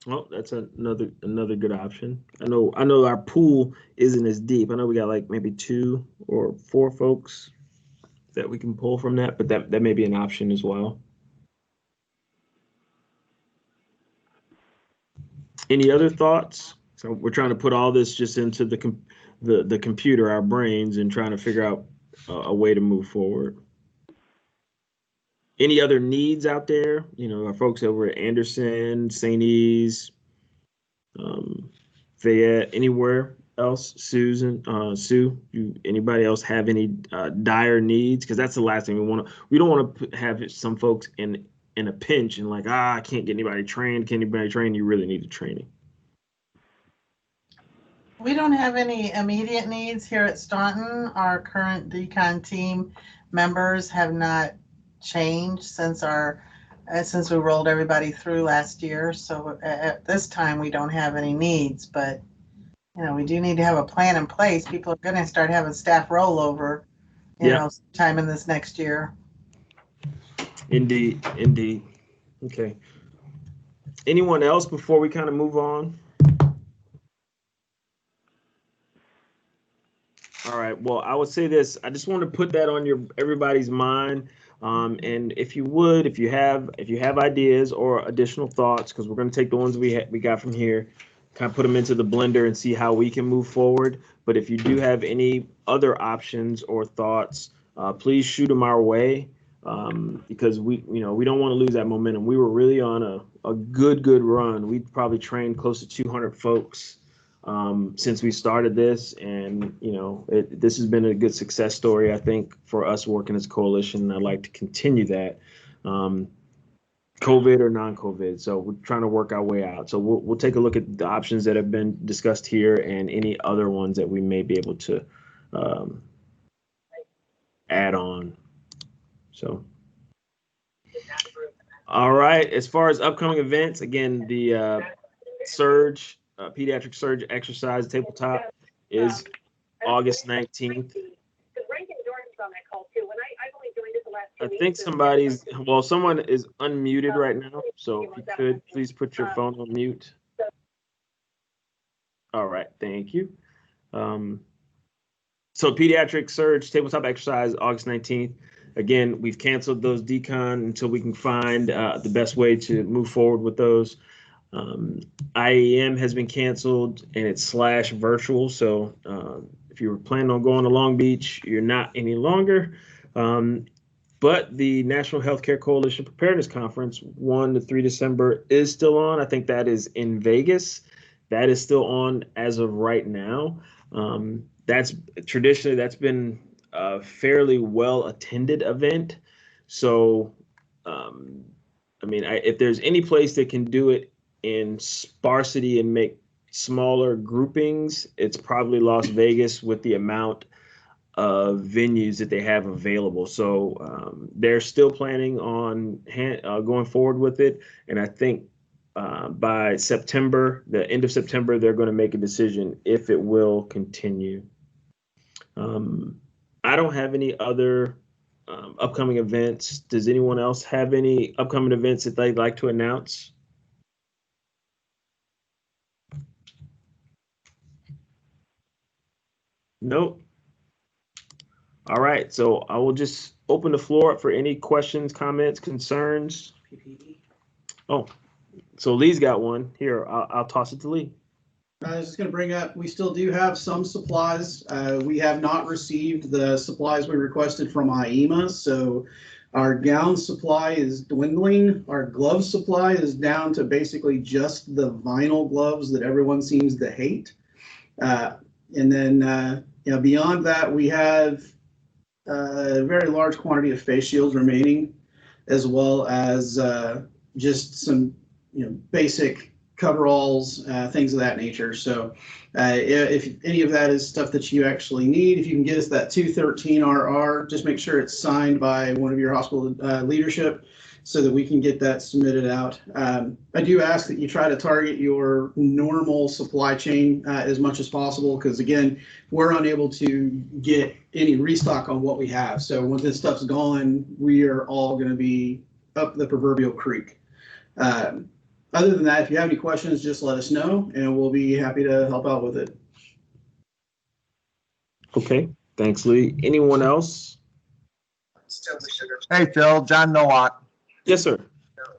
Well, that's another good option. I know our pool isn't as deep. I know we got like maybe 2 or 4 folks that we can pull from that, but that may be an option as well. Any other thoughts? So we're trying to put all this just into the computer, our brains, and trying to figure out a way to move forward. Any other needs out there? You know, our folks over at Anderson, St. E's, Fayette, anywhere else? Susan, Sue, anybody else have any dire needs? Because that's the last thing we want to. We don't want to have some folks in a pinch and like, I can't get anybody trained. Can anybody train? You really need the training. We don't have any immediate needs here at Staunton. Our current decon team members have not changed since we rolled everybody through last year. So at this time, we don't have any needs, but you know, we do need to have a plan in place. People are going to start having staff rollover, you know, sometime in this next year. Indeed. Okay. Anyone else before we kind of move on? All right. Well, I would say this. I just want to put that on everybody's mind. And if you have ideas or additional thoughts, because we're going to take the ones we got from here, kind of put them into the blender and see how we can move forward. But if you do have any other options or thoughts, please shoot them our way, because we don't want to lose that momentum. We were really on a good run. We probably trained close to 200 folks since we started this, and this has been a good success story, I think, for us working as a coalition. I'd like to continue that, COVID or non-COVID. So we're trying to work our way out. So we'll take a look at the options that have been discussed here and any other ones that we may be able to add on. So, all right. As far as upcoming events, again, the Surge. Pediatric Surge Exercise Tabletop is August 19th. I think someone is unmuted right now. So if you could, please put your phone on mute. All right, thank you. So Pediatric Surge Tabletop Exercise, August 19th. Again, we've canceled those decon until we can find the best way to move forward with those. IAM has been canceled and it's /virtual. So if you were planning on going to Long Beach, you're not any longer. But the National Healthcare Coalition Preparedness Conference, 1 to 3 December, is still on. I think that is in Vegas. That is still on as of right now. That's been a fairly well attended event. So, if there's any place that can do it in sparsity and make smaller groupings, it's probably Las Vegas with the amount of venues that they have available. So they're still planning on going forward with it. And I think by September, the end of September, they're going to make a decision if it will continue. I don't have any other upcoming events. Does anyone else have any upcoming events that they'd like to announce? Nope. All right, so I will just open the floor up for any questions, comments, concerns. Oh, so Lee's got one. Here, I'll toss it to Lee. I was just going to bring up, we still do have some supplies. We have not received the supplies we requested from IEMA, so our gown supply is dwindling. Our glove supply is down to basically just the vinyl gloves that everyone seems to hate. And then, beyond that, we have a very large quantity of face shields remaining, as well as just some, basic coveralls, things of that nature. So if any of that is stuff that you actually need, if you can get us that 213RR, just make sure it's signed by one of your hospital leadership so that we can get that submitted out. I do ask that you try to target your normal supply chain as much as possible, because again, we're unable to get any restock on what we have. So when this stuff's gone, we are all going to be up the proverbial creek. Other than that, if you have any questions, just let us know and we'll be happy to help out with it. Okay, thanks, Lee. Anyone else? Hey, Phil, John Nowak. Yes, sir.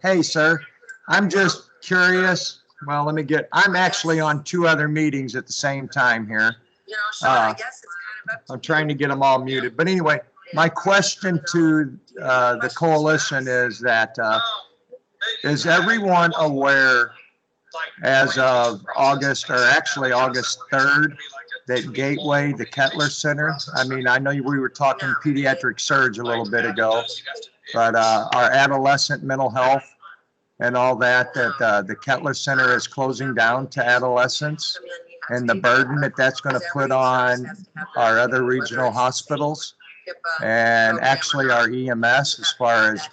Hey, sir. I'm just curious. Well, I'm actually on 2 other meetings at the same time here. I'm trying to get them all muted. But anyway, my question to the coalition is that, is everyone aware as of August 3rd, that Gateway, the Kettler Center, I mean, I know we were talking pediatric surge a little bit ago, but our adolescent mental health and all that the Kettler Center is closing down to adolescents, and the burden that's going to put on our other regional hospitals and actually our EMS as far as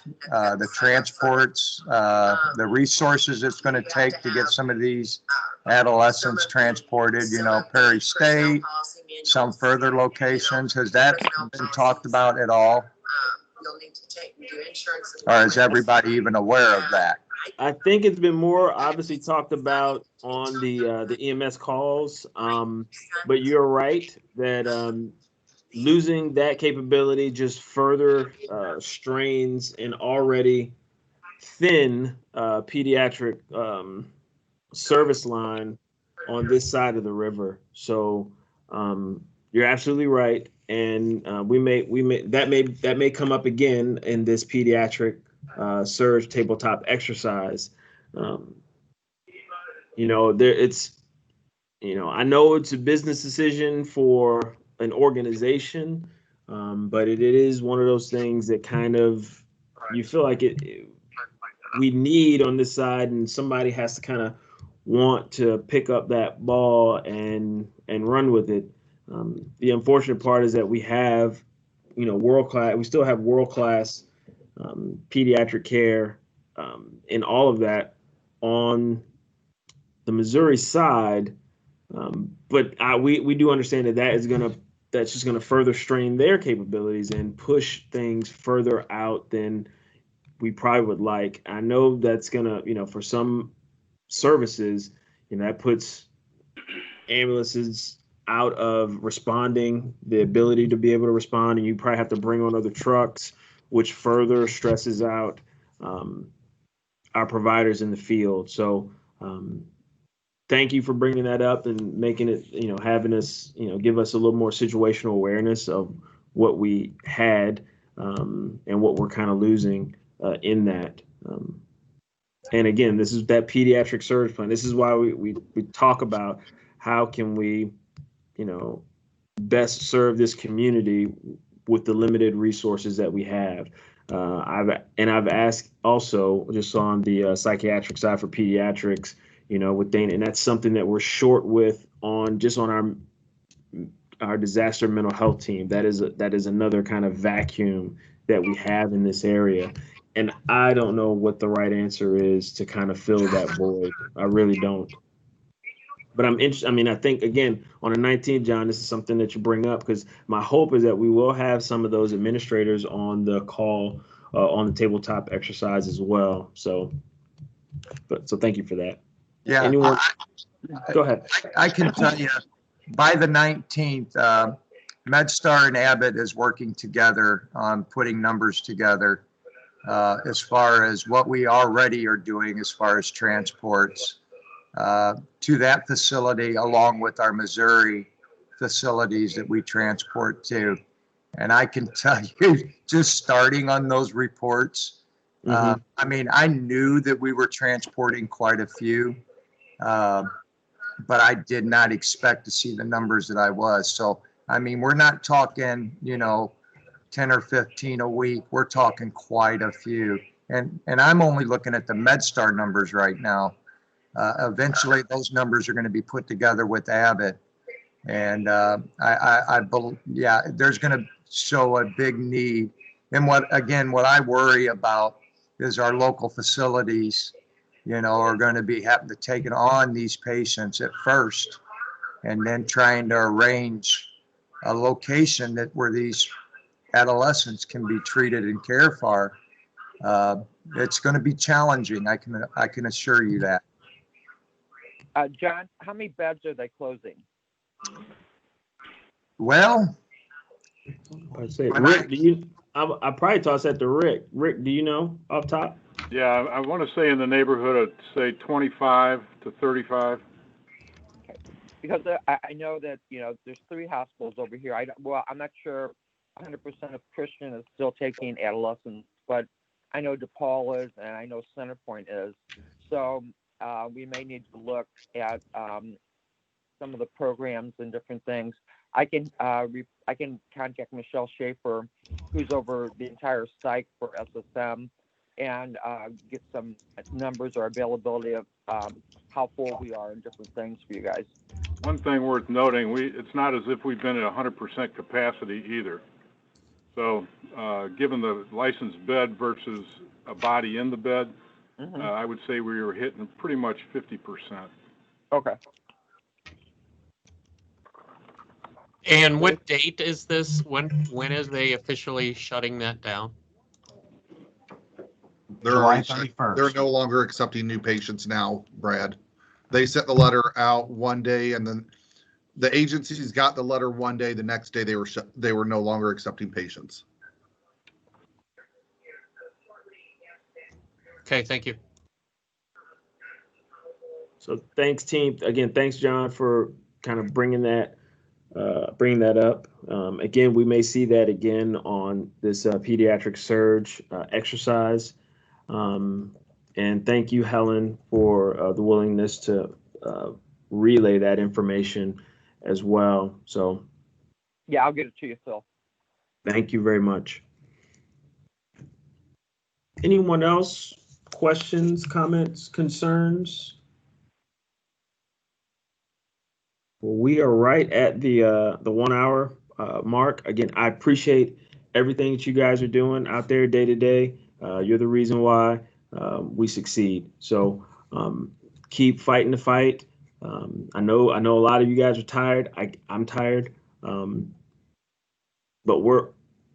the transports, the resources it's going to take to get some of these adolescents transported, Perry State, some further locations. Has that been talked about at all? Or is everybody even aware of that? I think it's been more obviously talked about on the EMS calls, but you're right that losing that capability just further strains an already thin pediatric service line on this side of the river. So you're absolutely right, and that may come up again in this pediatric surge tabletop exercise. I know it's a business decision for an organization, but it is one of those things that kind of you feel like we need on this side, and somebody has to kind of want to pick up that ball and run with it. The unfortunate part is that we have, we still have world-class pediatric care and all of that on the Missouri side. But we do understand that's just gonna further strain their capabilities and push things further out than we probably would like. I know that's gonna, for some services, that puts ambulances out of responding, the ability to be able to respond, and you probably have to bring on other trucks, which further stresses out our providers in the field. So thank you for bringing that up and making it, having us, give us a little more situational awareness of what we had and what we're kind of losing in that. And again, this is that pediatric surge plan. This is why we talk about how can we, best serve this community with the limited resources that we have. I've asked also just on the psychiatric side for pediatrics, with Dana, and that's something that we're short with on our our disaster mental health team. That is another kind of vacuum that we have in this area. And I don't know what the right answer is to kind of fill that void. I really don't. But I'm interested. I mean, I think, again, on the 19th, John, this is something that you bring up, because my hope is that we will have some of those administrators on the call on the tabletop exercise as well. So thank you for that. Yeah. Anyone? Go ahead. I can tell you, by the 19th, MedStar and Abbott is working together on putting numbers together as far as what we already are doing as far as transports to that facility, along with our Missouri facilities that we transport to. And I can tell you, just starting on those reports, I mean, I knew that we were transporting quite a few, but I did not expect to see the numbers that I was. So, I mean, we're not talking, 10 or 15 a week. We're talking quite a few. And I'm only looking at the MedStar numbers right now. Eventually, those numbers are going to be put together with Abbott. And I believe, yeah, there's going to show a big need. And what I worry about is our local facilities, are going to be having to take on these patients at first, and then trying to arrange a location where these adolescents can be treated and cared for. It's going to be challenging. I can assure you that. John, how many beds are they closing? Well, I say, Rick, I probably toss that to Rick. Rick, do you know off top? Yeah, I want to say in the neighborhood of, say, 25 to 35. Okay. Because I know that, there's 3 hospitals over here. I'm not sure 100% of Christian is still taking adolescents, but I know DePaul is, and I know Centerpoint is. So we may need to look at some of the programs and different things. I can contact Michelle Schaefer, who's over the entire site for SSM, and get some numbers or availability of how full we are and different things for you guys. One thing worth noting, it's not as if we've been at 100% capacity either. So given the licensed bed versus a body in the bed, I would say we were hitting pretty much 50%. Okay. And what date is this? When is they officially shutting that down? July 31st. They're no longer accepting new patients now, Brad. They sent the letter out one day, and then the agencies got the letter one day. The next day, they were no longer accepting patients. Okay, thank you. So thanks, team. Again, thanks, John, for kind of bringing that up. Again, we may see that again on this pediatric surge exercise. And thank you, Helen, for the willingness to relay that information as well. So, yeah, I'll get it to you, Phil. Thank you very much. Anyone else? Questions, comments, concerns? Well, we are right at the 1 hour mark. Again, I appreciate everything that you guys are doing out there day to day. You're the reason why we succeed. So keep fighting the fight. I know a lot of you guys are tired. I'm tired, but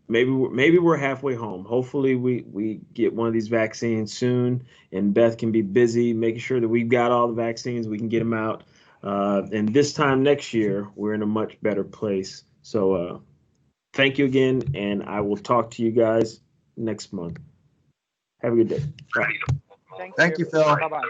maybe we're halfway home. Hopefully we get one of these vaccines soon, and Beth can be busy making sure that we've got all the vaccines. We can get them out. And this time next year, we're in a much better place. So thank you again, and I will talk to you guys next month. Have a good day. Bye. Thank you, Phil. Bye-bye.